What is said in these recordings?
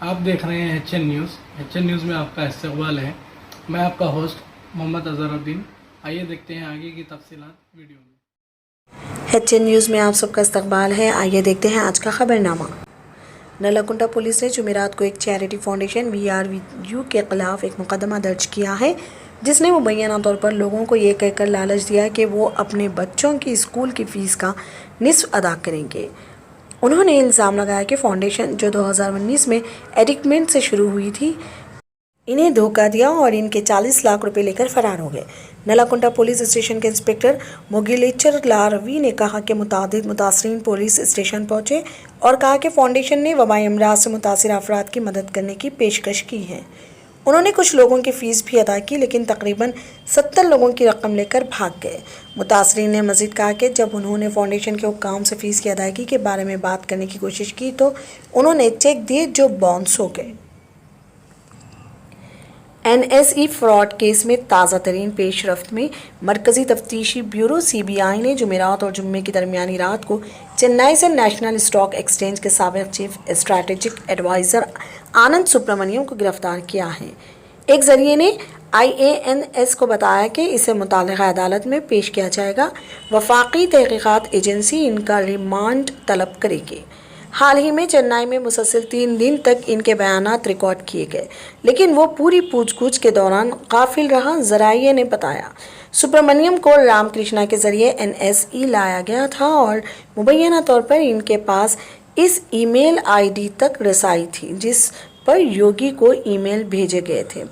आप देख रहे हैं HN न्यूज़। HN न्यूज़ में आपका इस्तकबाल है। मैं आपका होस्ट मोहम्मद अज़हरुद्दीन। आइए देखते हैं आगे की तफसीलात वीडियो में। HN न्यूज़ में आप सबका इस्तकबाल है। आइए देखते हैं आज का खबरनामा। नलाकुंडा पुलिस ने जुमेरात को एक चैरिटी फाउंडेशन VRU के खिलाफ एक मुकदमा दर्ज किया है, जिसने मुबैना तौर पर लोगों को ये कहकर लालच दिया कि वो अपने बच्चों की स्कूल की फ़ीस का निस्फ अदा करेंगे। उन्होंने इल्ज़ाम लगाया कि फाउंडेशन, जो 2019 में एडिकमेंट से शुरू हुई थी, इन्हें धोखा दिया और इनके 40 लाख रुपए लेकर फरार हो गए। नलाकुंडा पुलिस स्टेशन के इंस्पेक्टर मोगिलेचर लारवी ने कहा कि मुतासरीन पुलिस स्टेशन पहुंचे और कहा कि फाउंडेशन ने वबाई अमराज से मुतासिर अफराद की मदद करने की पेशकश की है। उन्होंने कुछ लोगों की फ़ीस भी अदा की, लेकिन तकरीबन 70 लोगों की रकम लेकर भाग गए। मुतासरीन ने मज़ीद कहा कि जब उन्होंने फाउंडेशन के हुक्काम से फ़ीस की अदायगी के बारे में बात करने की कोशिश की तो उन्होंने चेक दिए जो बाउंस हो गए। NSE फ्रॉड केस में ताज़ा तरीन पेशरफ्त में मरकज़ी तफ्तीशी ब्यूरो CBI ने जुमेरात और जुम्मे की दरमियानी रात को चेन्नई से नेशनल स्टॉक एक्सचेंज के साबिक़ चीफ स्ट्रैटेजिक एडवाइज़र आनंद सुब्रमण्यम को गिरफ्तार किया है। एक जरिए ने IANS को बताया कि इसे मुताल्लिक़ा अदालत में पेश किया जाएगा। वफाकी तहक़ीक़ात एजेंसी इनका रिमांड तलब करेगी। हाल ही में चेन्नई में मुसलसल 3 दिन तक इनके बयानात रिकॉर्ड किए गए, लेकिन वो पूरी पूछगछ के दौरान गाफिल रहा, ज़राए ने बताया। सुब्रमण्यम को रामकृष्णा के ज़रिए NSE लाया गया था और मुबैना तौर पर इनके पास इस ईमेल ID तक रसाई थी जिस पर योगी को ईमेल भेजे गए थे,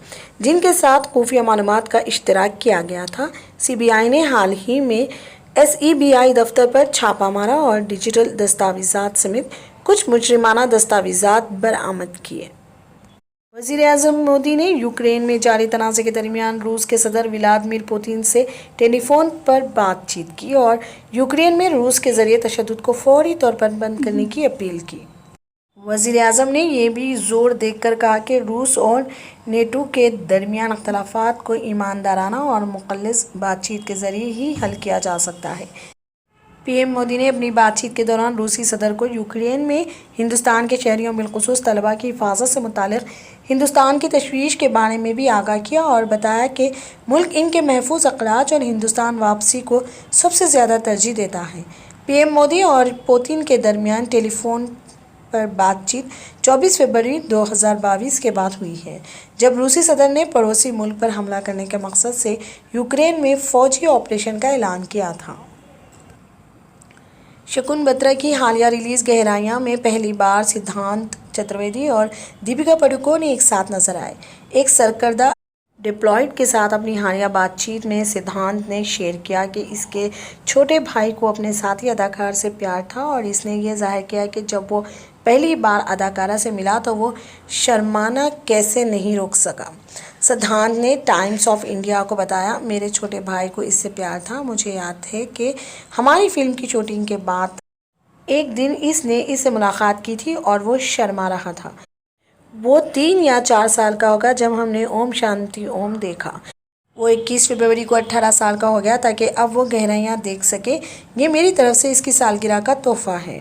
जिनके साथ खुफिया मालूमात का इश्तराक किया गया था। CBI ने हाल ही में SEBI दफ्तर पर छापा मारा और डिजिटल दस्तावेज़ात समेत कुछ मुजरिमाना दस्तावेज़ात बरामद किए। वज़ीर-ए-आज़म मोदी ने यूक्रेन में जारी तनाज़े के दरमियान रूस के सदर व्लादिमीर पुतिन से टेलीफोन पर बातचीत की और यूक्रेन में रूस के ज़रिए तशद्दुद को फौरी तौर पर बंद करने की अपील की। वज़ीर-ए-आज़म ने यह भी जोर देकर कहा कि रूस और नेटो के दरमियान अख्तलाफात को ईमानदाराना और मुख़ल्लिस बातचीत के ज़रिए ही हल किया जा सकता है। PM मोदी ने अपनी बातचीत के दौरान रूसी सदर को यूक्रेन में हिंदुस्तान के शहरियों बिलखुसूस तलबा की हिफाजत से मुतालिक हिंदुस्तान की तशवीश के बारे में भी आगाह किया और बताया कि मुल्क इनके महफूज अखराज और हिंदुस्तान वापसी को सबसे ज़्यादा तरजीह देता है। PM मोदी और पुतिन के दरमियान टेलीफोन पर बातचीत 24 फरवरी 2022 के बाद हुई है, जब रूसी सदर ने पड़ोसी मुल्क पर हमला करने के मकसद से यूक्रेन में फ़ौजी ऑपरेशन का ऐलान किया था। शकुन बत्रा की हालिया रिलीज़ गहराइयाँ में पहली बार सिद्धांत चतुर्वेदी और दीपिका पादुकोण एक साथ नजर आए। एक सरकर्दा डिप्लॉयड के साथ अपनी हालिया बातचीत में सिद्धांत ने शेयर किया कि इसके छोटे भाई को अपने साथी अदाकार से प्यार था और इसने ये जाहिर किया कि जब वो पहली बार अदाकारा से मिला तो वो शर्माना कैसे नहीं रोक सका। सिद्धांत ने टाइम्स ऑफ इंडिया को बताया, मेरे छोटे भाई को इससे प्यार था। मुझे याद है कि हमारी फिल्म की शूटिंग के बाद एक दिन इसने इससे मुलाकात की थी और वो शर्मा रहा था। वो 3 या 4 साल का होगा जब हमने ओम शांति ओम देखा। वो 21 फरवरी को 18 साल का हो गया ताकि अब वो गहराइयाँ देख सके। ये मेरी तरफ से इसकी सालगिरह का तोहफा है।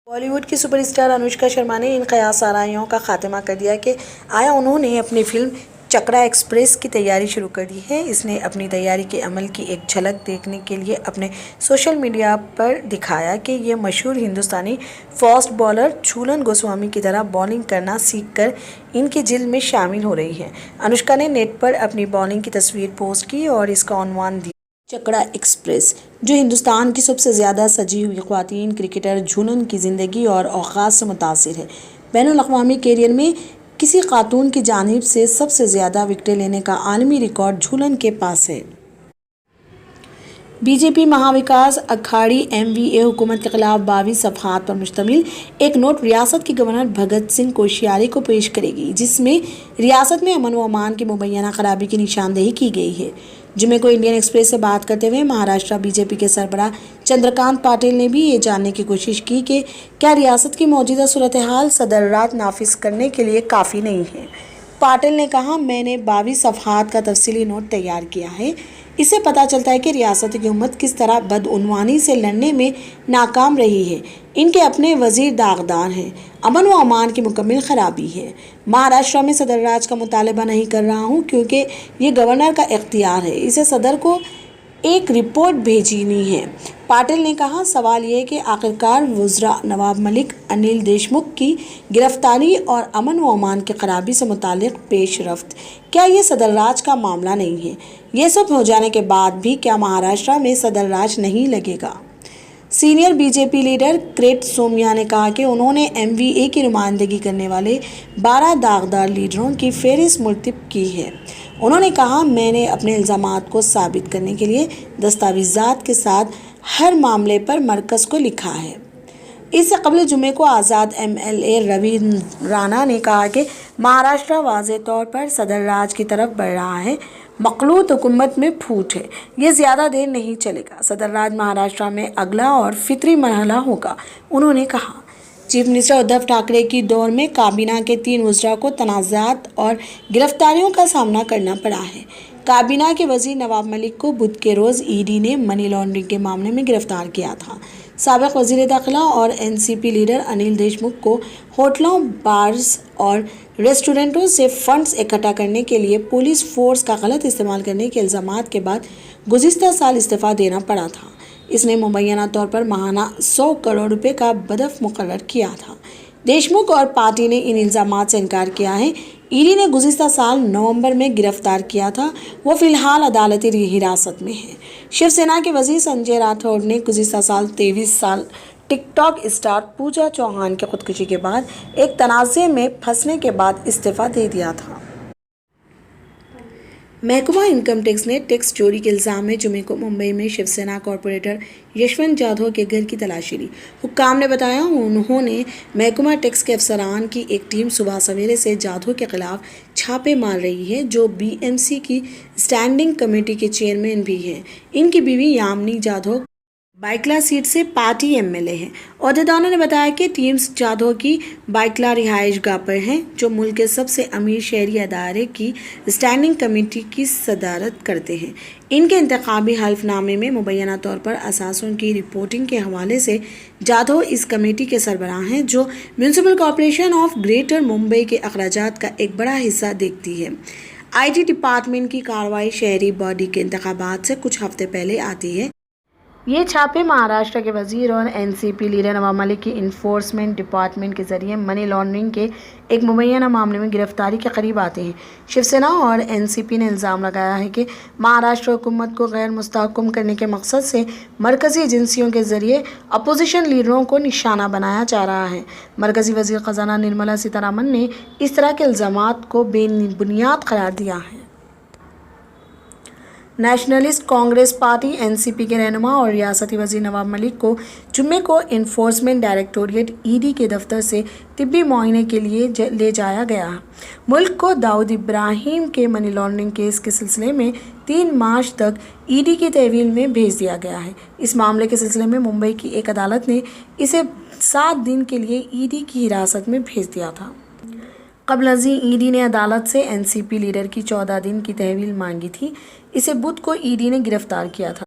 बॉलीवुड की सुपरस्टार अनुष्का शर्मा ने इन क़यास आराइयों का खात्मा कर दिया कि आया उन्होंने अपनी फिल्म चक्रा एक्सप्रेस की तैयारी शुरू कर दी है। इसने अपनी तैयारी के अमल की एक झलक देखने के लिए अपने सोशल मीडिया पर दिखाया कि ये मशहूर हिंदुस्तानी फास्ट बॉलर झूलन गोस्वामी की तरह बॉलिंग करना सीखकर इनकी जिल्द में शामिल हो रही है। अनुष्का ने नेट पर अपनी बॉलिंग की तस्वीर पोस्ट की और इसका उन्वान दिया चक्रा एक्सप्रेस, जो हिंदुस्तान की सबसे ज़्यादा सजी हुई ख़वातीन क्रिकेटर झूलन की ज़िंदगी और औक़ात से मुतासिर है। बैनुल-अक़वामी कैरियर में किसी खातून की जानिब से सबसे ज़्यादा विकेटें लेने का आलमी रिकॉर्ड झूलन के पास है। BJP महाविकास अखाड़ी MVA हुकूमत के खिलाफ 22 सफ़हात पर मुश्तमिल एक नोट रियासत के गवर्नर भगत सिंह कोश्यारी को पेश करेगी, जिसमें रियासत में अमन व अमान की मुबैना खराबी की निशानदेही की गई है। जुमे को इंडियन एक्सप्रेस से बात करते हुए महाराष्ट्र BJP के सरबराह चंद्रकांत पाटिल ने भी ये जानने की कोशिश की कि क्या रियासत की मौजूदा सूरत हाल सदरात नाफिज करने के लिए काफ़ी नहीं है। पाटिल ने कहा, मैंने 22 सफ़हात का तफसीली नोट तैयार किया है। اس سے پتہ چلتا ہے کہ ریاست کی حکومت کس طرح بدعنوانی سے لڑنے میں ناکام رہی ہے۔ ان کے اپنے وزیر داغدار ہیں، امن و امان کی مکمل خرابی ہے۔ مہاراشٹر میں صدر راج کا مطالبہ نہیں کر رہا ہوں کیونکہ یہ گورنر کا اختیار ہے، اسے صدر کو ایک رپورٹ بھیجنی ہے۔ پاٹل نے کہا، سوال یہ ہے کہ آخرکار وزراء نواب ملک، انل دیشمکھ کی گرفتاری اور امن و امان کی خرابی سے متعلق پیش رفت، کیا یہ صدر راج کا معاملہ نہیں ہے؟ یہ سب ہو جانے کے بعد بھی کیا مہاراشٹر میں صدر راج نہیں لگے گا؟ Senior B J P leader Kirit Somaiya نے کہا کہ انہوں نے ایم وی اے کی نمائندگی کرنے والے 12 داغدار لیڈروں کی فہرست مرتب کی ہے۔ انہوں نے کہا، میں نے اپنے الزامات کو ثابت کرنے کے لیے دستاویزات کے ساتھ ہر معاملے پر مرکز کو لکھا ہے۔ اس سے قبل جمعے کو آزاد ایم ایل اے روی رانا نے کہا کہ مہاراشٹر واضح طور پر صدر راج کی طرف بڑھ رہا ہے۔ مخلوط حکومت میں پھوٹ ہے، یہ زیادہ دیر نہیں چلے گا۔ صدر راج مہاراشٹر میں اگلا اور فطری مرحلہ ہوگا، انہوں نے کہا۔ چیف منسٹر ادھو ٹھاکرے کی دور میں کابینہ کے 3 وزراء کو تنازعات اور گرفتاریوں کا سامنا کرنا پڑا ہے۔ کابینہ کے وزیر نواب ملک کو بدھ کے روز ای ڈی نے منی لانڈرنگ کے معاملے میں گرفتار کیا تھا۔ سابق وزیر داخلہ اور این سی پی لیڈر انل دیشمکھ کو ہوٹلوں، بارز اور ریسٹورنٹوں سے فنڈز اکٹھا کرنے کے لیے پولیس فورس کا غلط استعمال کرنے کے الزامات کے بعد گزشتہ سال استعفیٰ دینا پڑا تھا۔ اس نے مبینہ طور پر ماہانہ 100 کروڑ روپے کا ہدف مقرر کیا تھا۔ دیشمکھ اور پارٹی نے ان الزامات سے انکار کیا ہے۔ ای ڈی نے گزشتہ سال نومبر میں گرفتار کیا تھا، وہ فی الحال عدالتی حراست میں ہے۔ شیو سینا کے وزیر سنجے راٹھوڑ نے گزشتہ سال 23 سال ٹک ٹاک اسٹار پوجا چوہان کی خودکشی کے بعد ایک تنازع میں پھنسنے کے بعد استعفیٰ دے دیا تھا۔ محکمہ انکم ٹیکس نے ٹیکس چوری کے الزام میں جمعے کو ممبئی میں شیو سینا کارپوریٹر یشونت جادھو کے گھر کی تلاشی لی۔ حکام نے بتایا، انہوں نے محکمہ ٹیکس کے افسران کی ایک ٹیم صبح سویرے سے جادھو کے خلاف چھاپے مار رہی ہے، جو بی ایم سی کی اسٹینڈنگ کمیٹی کے چیئرمین بھی ہیں۔ ان کی بیوی یامنی جادھو بائکلا سیٹ سے پارٹی ایم ایل اے ہیں۔ عہدیداروں نے بتایا کہ ٹیمز جادھو کی بائکلا رہائش گاہ پر ہیں، جو ملک کے سب سے امیر شہری ادارے کی اسٹینڈنگ کمیٹی کی صدارت کرتے ہیں۔ ان کے انتخابی حلف نامے میں مبینہ طور پر اثاثوں کی رپورٹنگ کے حوالے سے جادھو اس کمیٹی کے سربراہ ہیں، جو municipal corporation of greater Mumbai کے اخراجات کا ایک بڑا حصہ دیکھتی ہے۔ آئی ٹی ڈپارٹمنٹ کی کارروائی شہری باڈی کے انتخابات سے کچھ ہفتے پہلے آتی ہے۔ یہ چھاپے مہاراشٹر کے وزیر اور این سی پی لیڈر نواب ملک کی انفورسمنٹ ڈپارٹمنٹ کے ذریعے منی لانڈرنگ کے ایک مبینہ معاملے میں گرفتاری کے قریب آتے ہیں۔ شیو سینا اور این سی پی نے الزام لگایا ہے کہ مہاراشٹر حکومت کو غیر مستحکم کرنے کے مقصد سے مرکزی ایجنسیوں کے ذریعے اپوزیشن لیڈروں کو نشانہ بنایا جا رہا ہے۔ مرکزی وزیر خزانہ نرملا سیتارمن نے اس طرح کے الزامات کو بے بنیاد قرار دیا ہے۔ Nationalist Congress Party N C P کے رہنما اور ریاستی وزیر نواب ملک کو جمعے کو انفورسمنٹ ڈائریکٹوریٹ ای ڈی کے دفتر سے طبی معائنے کے لیے لے جایا گیا۔ ملک کو داؤد ابراہیم کے منی لانڈرنگ کیس کے سلسلے میں 3 مارچ تک ای ڈی کی تحویل میں بھیج دیا گیا ہے۔ اس معاملے کے سلسلے میں ممبئی کی ایک عدالت نے اسے 7 دن کے لیے ای ڈی کی حراست میں بھیج دیا تھا۔ قبل ازیں ای ڈی نے عدالت سے این سی پی لیڈر کی 14 دن کی تحویل مانگی تھی۔ اسے بدھ کو ای ڈی نے گرفتار کیا تھا۔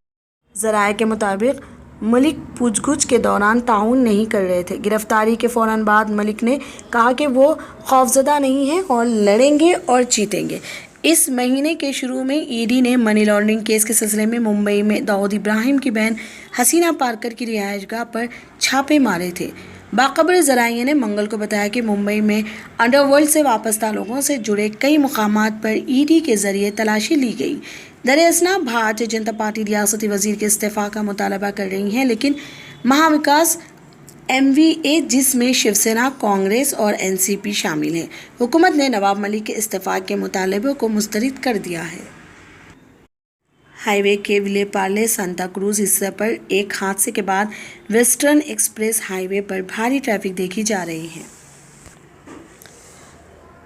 ذرائع کے مطابق ملک پوچھ گچھ کے دوران تعاون نہیں کر رہے تھے۔ گرفتاری کے فوراً بعد ملک نے کہا کہ وہ خوفزدہ نہیں ہیں اور لڑیں گے اور جیتیں گے۔ اس مہینے کے شروع میں ای ڈی نے منی لانڈرنگ کیس کے سلسلے میں ممبئی میں داؤد ابراہیم کی بہن حسینہ پارکر کی رہائش گاہ پر چھاپے مارے تھے۔ باخبر ذرائع نے منگل کو بتایا کہ ممبئی میں انڈر ورلڈ سے وابستہ لوگوں سے جڑے کئی مقامات پر ای ڈی کے ذریعے تلاشی لی گئی۔ دراصل بھارتیہ جنتا پارٹی ریاستی وزیر کے استعفیٰ کا مطالبہ کر رہی ہے، لیکن مہا وکاس ایم وی اے، جس میں شیو سینا، کانگریس اور این سی پی شامل ہیں، حکومت نے نواب ملک کے استعفیٰ کے مطالبے کو مسترد کر دیا ہے۔ ہائی وے کے ولے پارلے سانتا کروز حصے پر ایک حادثے کے بعد ویسٹرن ایکسپریس ہائی وے پر بھاری ٹریفک دیکھی جا رہی ہے۔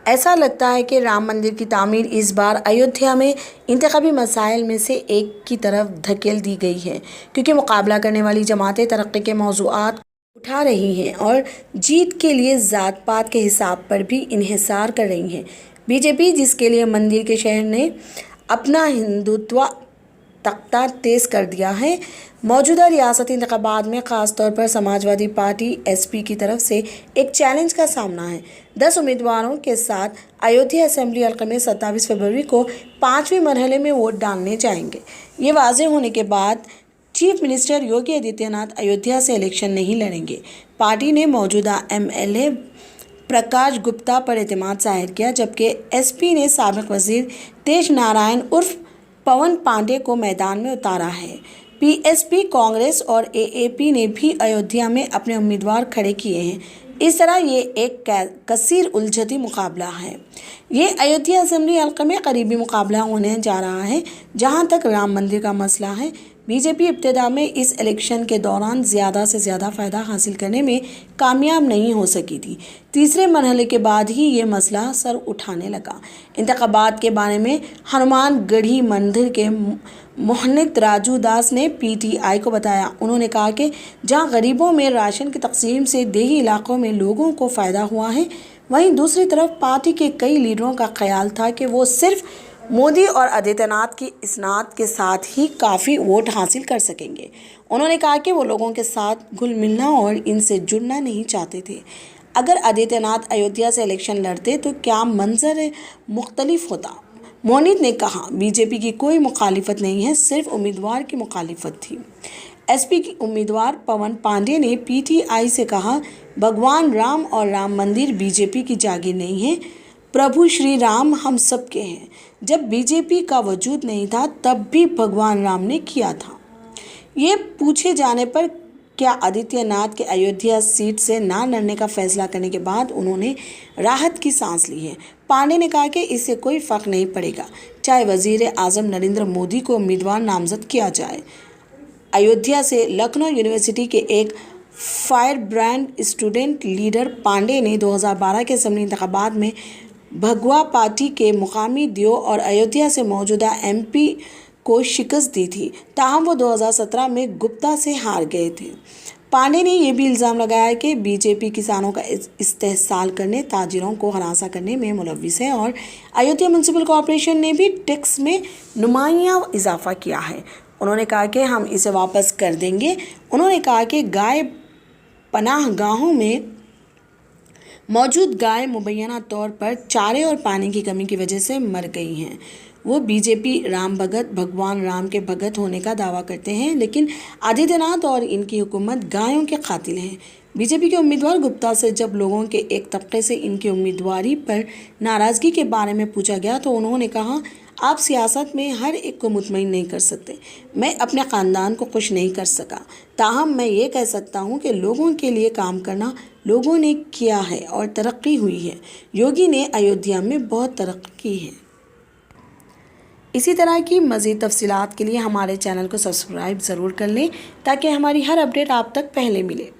ایسا لگتا ہے کہ رام مندر کی تعمیر اس بار ایودھیا میں انتخابی مسائل میں سے ایک کی طرف دھکیل دی گئی ہے، کیونکہ مقابلہ کرنے والی جماعتیں ترقی کے موضوعات اٹھا رہی ہیں اور جیت کے لیے ذات پات کے حساب پر بھی انحصار کر رہی ہیں۔ بی جے پی، جس کے لیے مندر کے شہر نے اپنا ہندوتوا तख्ता तेज कर दिया है। मौजूदा रियासती इंतखाबात में ख़ास तौर पर समाजवादी पार्टी एसपी की तरफ से एक चैलेंज का सामना है। 10 उम्मीदवारों के साथ अयोध्या असेंबली हल्के में 27 फरवरी को 5वें मरहले में वोट डालने जाएंगे। ये वाज़ेह होने के बाद चीफ मिनिस्टर योगी आदित्यनाथ अयोध्या से इलेक्शन नहीं लड़ेंगे। पार्टी ने मौजूदा एमएलए प्रकाश गुप्ता पर एतमाद जाहिर किया, जबकि एसपी ने साबिक वजीर तेज नारायण उर्फ पवन पांडे को मैदान में उतारा है। पीएसपी, कांग्रेस और एएपी ने भी अयोध्या में अपने उम्मीदवार खड़े किए हैं। इस तरह ये एक कसीर उलझती मुकाबला है। ये अयोध्या असेंबली हल्के में करीबी मुकाबला होने जा रहा है। जहां तक राम मंदिर का मसला है, बीजेपी इब्तिदा में इस इलेक्शन के दौरान ज़्यादा से ज़्यादा फ़ायदा हासिल करने में कामयाब नहीं हो सकी थी। तीसरे मरहले के बाद ही ये मसला सर उठाने लगा। इंतखाबात के बारे में हनुमान गढ़ी मंदिर के मोहनित राजू दास ने पीटीआई को बताया। उन्होंने कहा कि जहां गरीबों में राशन की तकसीम से देही इलाकों में लोगों को फ़ायदा हुआ है, वहीं दूसरी तरफ पार्टी के कई लीडरों का ख्याल था कि वो सिर्फ मोदी और आदित्यनाथ की इसनाद के साथ ही काफ़ी वोट हासिल कर सकेंगे। उन्होंने कहा कि वो लोगों के साथ घुल मिलना और इनसे जुड़ना नहीं चाहते थे। अगर आदित्यनाथ अयोध्या से इलेक्शन लड़ते तो क्या मंजर मुख्तलिफ होता। मोहनित ने कहा, बीजेपी की कोई मुखालिफत नहीं है, सिर्फ उम्मीदवार की मुखालिफत थी। एसपी की उम्मीदवार पवन पांडे ने पीटीआई से कहा, भगवान राम और राम मंदिर बीजेपी की जागीर नहीं है। प्रभु श्री राम हम सबके हैं। जब बीजेपी का वजूद नहीं था तब भी भगवान राम ने किया था। ये पूछे जाने पर क्या आदित्यनाथ के अयोध्या सीट से ना लड़ने का फैसला करने के बाद उन्होंने राहत की सांस ली है। पांडे ने कहा कि इससे कोई फ़र्क नहीं पड़ेगा चाहे वजीर आज़म नरेंद्र मोदी को उम्मीदवार नामजद किया जाए। अयोध्या से लखनऊ यूनिवर्सिटी के एक firebrand student leader Pandey ने 2012 के असेंबली इंतखाबात में भगवा पार्टी के मुकामी दियो और अयोध्या से मौजूदा एमपी को शिकस्त दी थी। ताहम वो 2017 में गुप्ता से हार गए थे। पांडे ने यह भी इल्ज़ाम लगाया कि बीजेपी किसानों का इस्तेहसाल करने, ताजिरों को हरासा करने में मुलव्विस है और अयोध्या म्यूनसिपल कॉरपोरेशन ने भी टैक्स में नुमायां इजाफा किया है। उन्होंने कहा कि हम इसे वापस कर देंगे। उन्होंने कहा कि गाय पनाह गाहों में मौजूद गाय मुबैना तौर पर चारे और पानी की कमी की वजह से मर गई हैं। वो बीजेपी राम भगत, भगवान राम के भगत होने का दावा करते हैं, लेकिन आदित्यनाथ और इनकी हुकूमत गायों के कातिल हैं। बीजेपी के उम्मीदवार गुप्ता से जब लोगों के एक तबके से इनकी उम्मीदवारी पर नाराज़गी के बारे में पूछा गया तो उन्होंने कहा, आप सियासत में हर एक को मुतमईन नहीं कर सकते। मैं अपने ख़ानदान को खुश नहीं कर सका, ताहम मैं ये कह सकता हूँ कि लोगों के लिए काम करना लोगों ने किया है और तरक्की हुई है। योगी ने अयोध्या में बहुत तरक्की की है। इसी तरह की मज़ीद तफसीलात के लिए हमारे चैनल को सब्सक्राइब ज़रूर कर लें ताकि हमारी हर अपडेट आप तक पहले मिले।